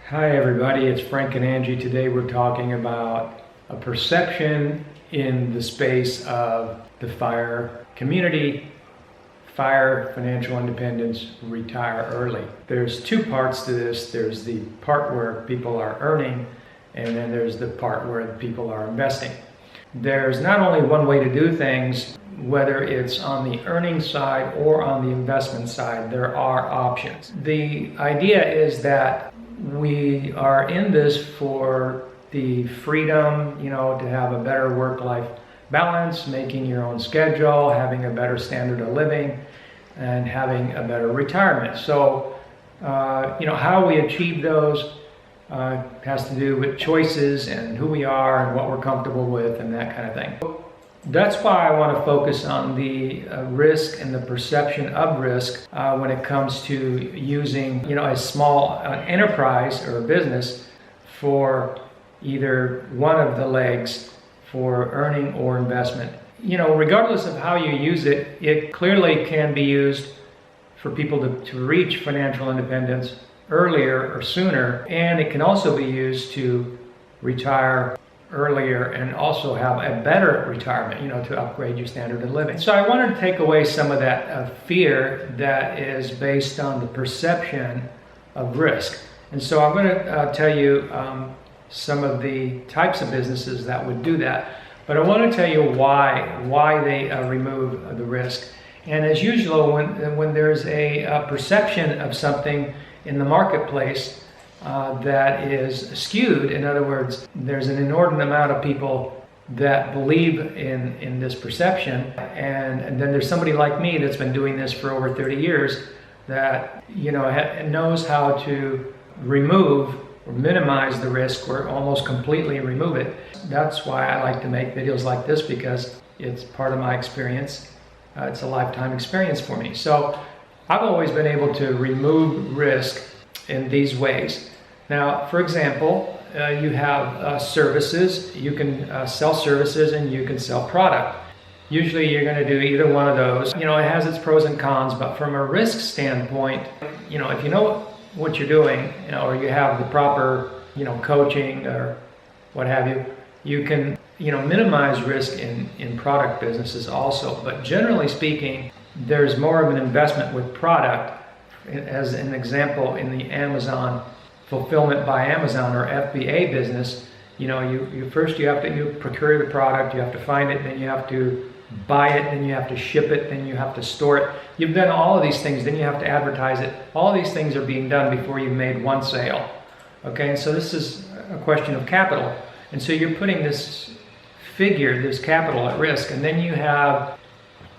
Hi everybody, it's Frank and Angie. Today we're talking about a perception in the space of the FIRE community, FIRE, financial independence, retire early. There's two parts to this. There's the part where people are earning, and then there's the part where people are investing. There's not only one way to do things, whether it's on the earning side or on the investment side, there are options. The idea is that we are in this for the freedom, to have a better work-life balance, making your own schedule, having a better standard of living, and having a better retirement. So, how we achieve those has to do with choices and who we are and what we're comfortable with and that kind of thing. That's why I want to focus on the risk and the perception of risk when it comes to using, a small enterprise or a business for either one of the legs for earning or investment. Regardless of how you use it, it clearly can be used for people to reach financial independence earlier or sooner, and it can also be used to retire earlier and also have a better retirement, to upgrade your standard of living. So I wanted to take away some of that fear that is based on the perception of risk. And so I'm going to tell you some of the types of businesses that would do that. But I want to tell you why they remove the risk. And as usual, when there's a perception of something in the marketplace that is skewed, in other words, there's an inordinate amount of people that believe in this perception, and then there's somebody like me that's been doing this for over 30 years that knows how to remove or minimize the risk or almost completely remove it. That's why I like to make videos like this, because it's part of my experience. It's a lifetime experience for me. So I've always been able to remove risk in these ways. Now, for example, you have services. You can sell services and you can sell product. Usually you're going to do either one of those. It has its pros and cons, but from a risk standpoint, if you know what you're doing, or you have the proper, coaching or what have you, you can, minimize risk in product businesses also. But generally speaking, there's more of an investment with product. As an example, in the Amazon fulfillment by Amazon or FBA business, you have to procure the product, you have to find it, then you have to buy it, then you have to ship it, then you have to store it. You've done all of these things, then you have to advertise it. All of these things are being done before you've made one sale. Okay, and so this is a question of capital. And so you're putting this capital at risk, and then you have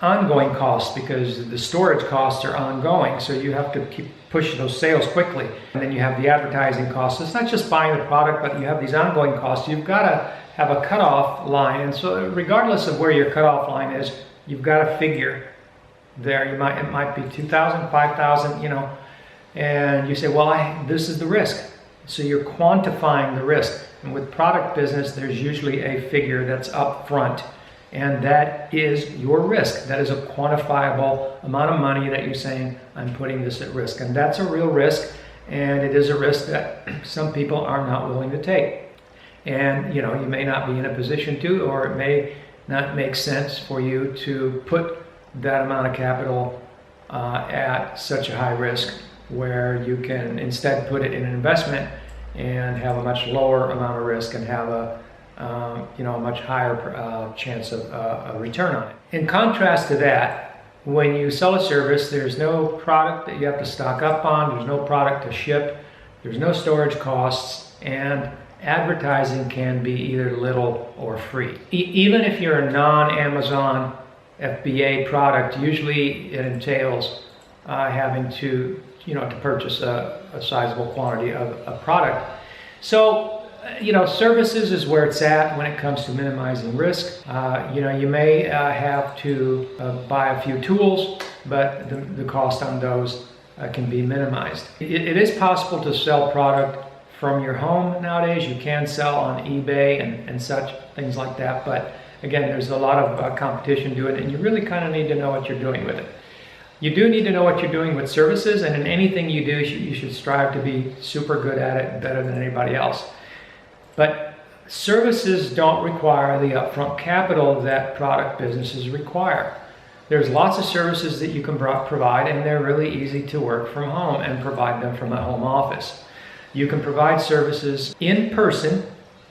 ongoing costs because the storage costs are ongoing, so you have to keep pushing those sales quickly. And then you have the advertising costs. So it's not just buying the product, but you have these ongoing costs. You've got to have a cutoff line, and so regardless of where your cutoff line is, you've got a figure there. It might be 2,000, 5,000, and you say, well, this is the risk. So you're quantifying the risk. And with product business, there's usually a figure that's up front. And that is your risk. That is a quantifiable amount of money that you're saying, I'm putting this at risk. And that's a real risk, and it is a risk that some people are not willing to take. And you may not be in a position to, or it may not make sense for you to put that amount of capital at such a high risk, where you can instead put it in an investment and have a much lower amount of risk and have a much higher chance of a return on it. In contrast to that, when you sell a service, there's no product that you have to stock up on, there's no product to ship, there's no storage costs, and advertising can be either little or free. Even if you're a non-Amazon FBA product, usually it entails having to purchase a sizable quantity of a product. So services is where it's at when it comes to minimizing risk. You may have to buy a few tools, but the cost on those can be minimized. It is possible to sell product from your home nowadays. You can sell on eBay and such, things like that. But again, there's a lot of competition doing it, and you really kind of need to know what you're doing with it. You do need to know what you're doing with services, and in anything you do, you should strive to be super good at it, better than anybody else. But services don't require the upfront capital that product businesses require. There's lots of services that you can provide, and they're really easy to work from home and provide them from a home office. You can provide services in person,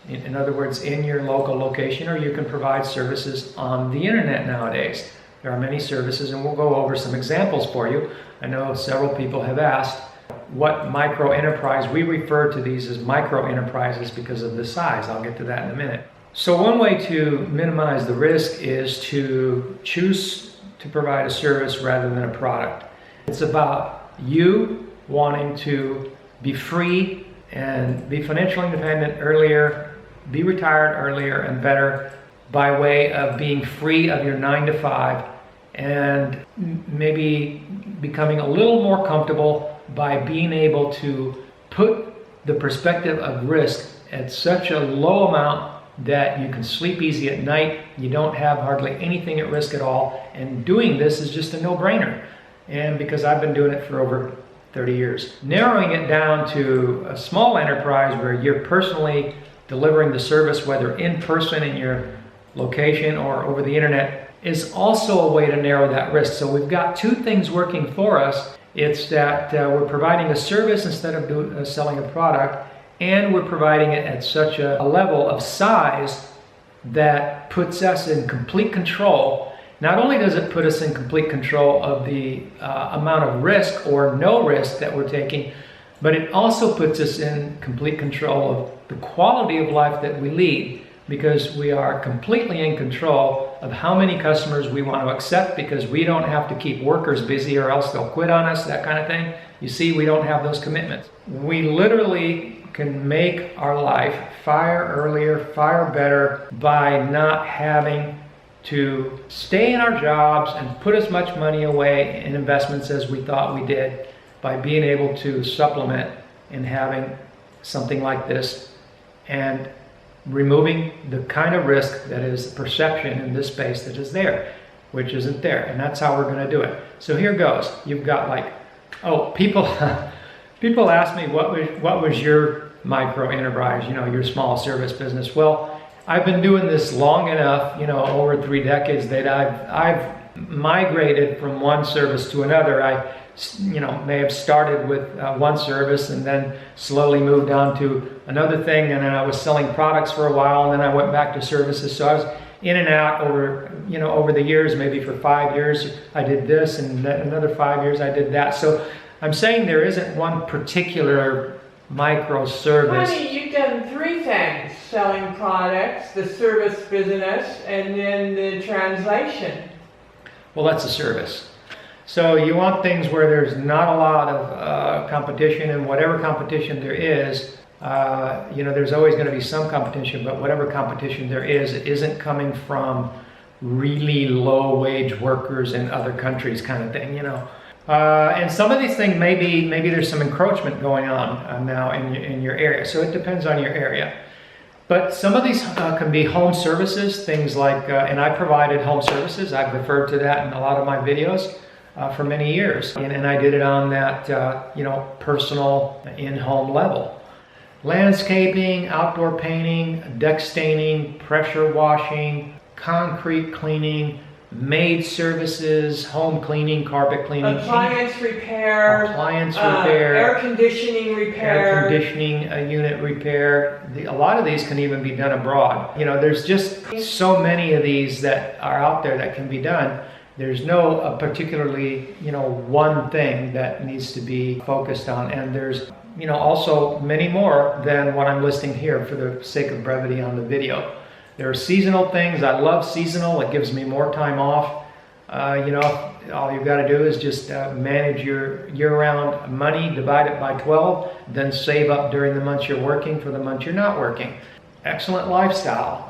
in other words, in your local location, or you can provide services on the internet nowadays. There are many services, and we'll go over some examples for you. I know several people have asked what microenterprise. We refer to these as microenterprises because of the size. I'll get to that in a minute. So one way to minimize the risk is to choose to provide a service rather than a product. It's about you wanting to be free and be financially independent earlier, be retired earlier and better by way of being free of your 9-to-5 and maybe becoming a little more comfortable by being able to put the perspective of risk at such a low amount that you can sleep easy at night. You don't have hardly anything at risk at all. And doing this is just a no-brainer. And because I've been doing it for over 30 years. Narrowing it down to a small enterprise where you're personally delivering the service, whether in person in your location or over the internet, is also a way to narrow that risk. So we've got two things working for us. It's that we're providing a service instead of selling a product, and we're providing it at such a level of size that puts us in complete control. Not only does it put us in complete control of the amount of risk or no risk that we're taking, but it also puts us in complete control of the quality of life that we lead, because we are completely in control of how many customers we want to accept, because we don't have to keep workers busy or else they'll quit on us, that kind of thing. You see, we don't have those commitments. We literally can make our life fire earlier, fire better by not having to stay in our jobs and put as much money away in investments as we thought we did, by being able to supplement and having something like this and removing the kind of risk that is perception in this space that is there, which isn't there. And that's how we're going to do it. So here goes. You've got people ask me, what was your micro enterprise, your small service business? Well, I've been doing this long enough, over 3 decades, that I've migrated from one service to another. I may have started with one service and then slowly moved on to another thing, and then I was selling products for a while, and then I went back to services. So I was in and out over the years. Maybe for 5 years I did this, and then another 5 years I did that. So I'm saying there isn't one particular micro service. Honey, you've done 3 things: selling products, the service business, and then the translation. Well, that's a service. So you want things where there's not a lot of competition, and whatever competition there is, there's always going to be some competition, but whatever competition there is, it isn't coming from really low wage workers in other countries, kind of thing, And some of these things, maybe there's some encroachment going on now in your area. So it depends on your area. But some of these can be home services, things like, and I provided home services. I've referred to that in a lot of my videos for many years. And I did it on that, personal in-home level. Landscaping, outdoor painting, deck staining, pressure washing, concrete cleaning, maid services, home cleaning, carpet cleaning, appliance repair, air conditioning repair, air conditioning unit repair. A lot of these can even be done abroad. There's just so many of these that are out there that can be done. There's no particularly, one thing that needs to be focused on, and there's, also many more than what I'm listing here for the sake of brevity on the video. There are seasonal things. I love seasonal. It gives me more time off. All you've got to do is just manage your year-round money, divide it by 12, then save up during the months you're working for the months you're not working. Excellent lifestyle.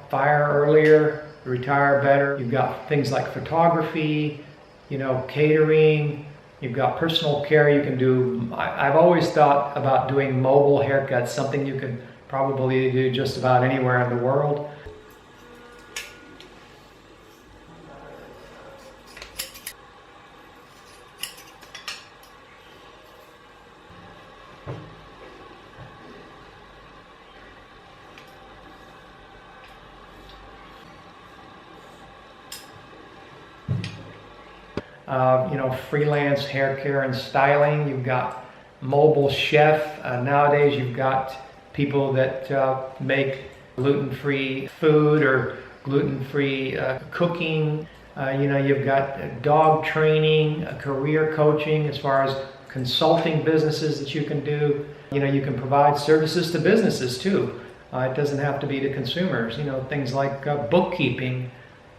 Fire earlier, retire better. You've got things like photography, catering. You've got personal care you can do. I've always thought about doing mobile haircuts, something you could probably do just about anywhere in the world. freelance hair care and styling. You've got mobile chef. Nowadays you've got people that make gluten-free food or gluten-free cooking. You've got dog training, career coaching, as far as consulting businesses that you can do. You can provide services to businesses too. It doesn't have to be to consumers. Things like bookkeeping.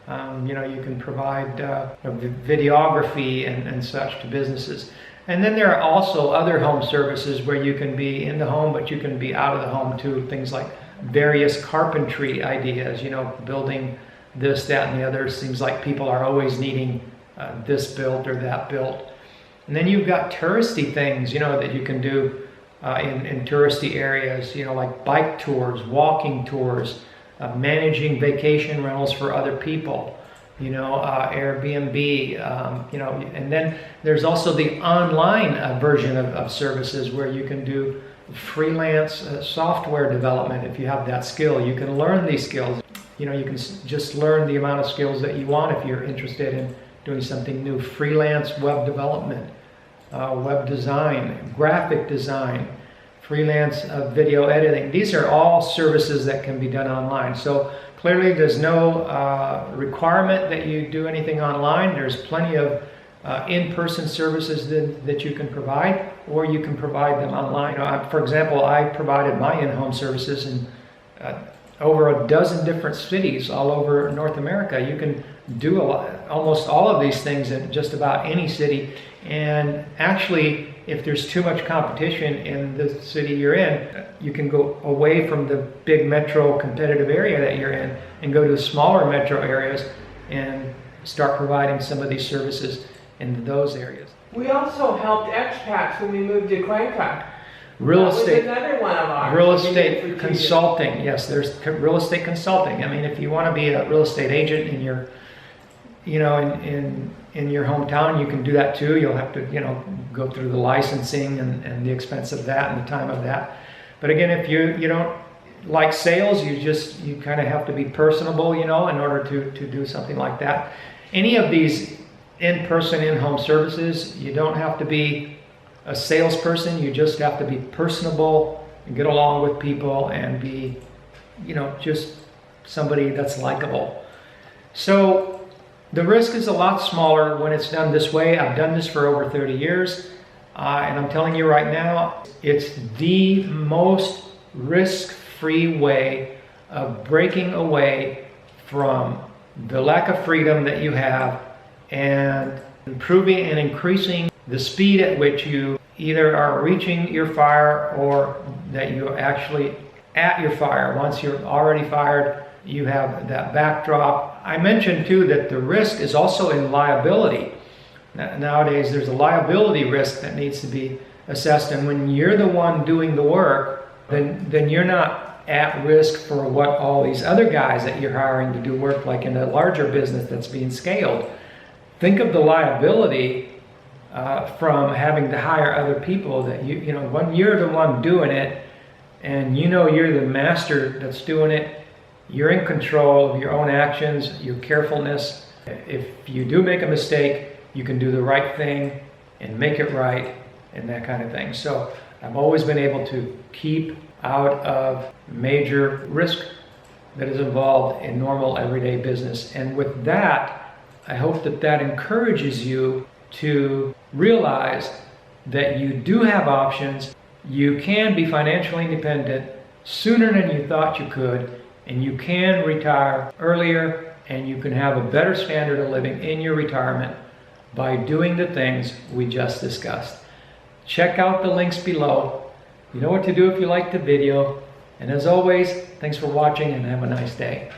You can provide videography and such to businesses. And then there are also other home services where you can be in the home, but you can be out of the home too. Things like various carpentry ideas, building this, that, and the other. Seems like people are always needing this built or that built. And then you've got touristy things, that you can do in touristy areas, like bike tours, walking tours, managing vacation rentals for other people, Airbnb, and then there's also the online version of services where you can do freelance software development. If you have that skill, you can learn these skills. You can just learn the amount of skills that you want if you're interested in doing something new. Freelance web development, web design, graphic design, freelance video editing. These are all services that can be done online. So clearly there's no requirement that you do anything online. There's plenty of in-person services that you can provide, or you can provide them online. For example, I provided my in-home services in over a dozen different cities all over North America. You can do almost all of these things in just about any city. And actually, if there's too much competition in the city you're in, you can go away from the big metro competitive area that you're in and go to smaller metro areas and start providing some of these services in those areas. We also helped expats when we moved to Cuenca. Real estate, another one of ours. real estate consulting. Yes, there's real estate consulting. I mean, if you want to be a real estate agent in your, in your hometown, you can do that too. You'll have to, go through the licensing and the expense of that and the time of that. But again, if you don't like sales, you kind of have to be personable, in order to do something like that. Any of these in-person, in-home services, you don't have to be a salesperson. You just have to be personable and get along with people and be, just somebody that's likable. So the risk is a lot smaller when it's done this way. I've done this for over 30 years, and I'm telling you right now, it's the most risk-free way of breaking away from the lack of freedom that you have and improving and increasing the speed at which you either are reaching your fire or that you're actually at your fire. Once you're already fired, you have that backdrop. I mentioned too that the risk is also in liability. Nowadays there's a liability risk that needs to be assessed, and when you're the one doing the work, then you're not at risk for what all these other guys that you're hiring to do work, like in a larger business that's being scaled. Think of the liability from having to hire other people that when you're the one doing it and you're the master that's doing it, you're in control of your own actions, your carefulness. If you do make a mistake, you can do the right thing and make it right and that kind of thing. So I've always been able to keep out of major risk that is involved in normal everyday business. And with that, I hope that encourages you to realize that you do have options. You can be financially independent sooner than you thought you could, and you can retire earlier, and you can have a better standard of living in your retirement by doing the things we just discussed. Check out the links below. You know what to do if you like the video. And as always, thanks for watching and have a nice day.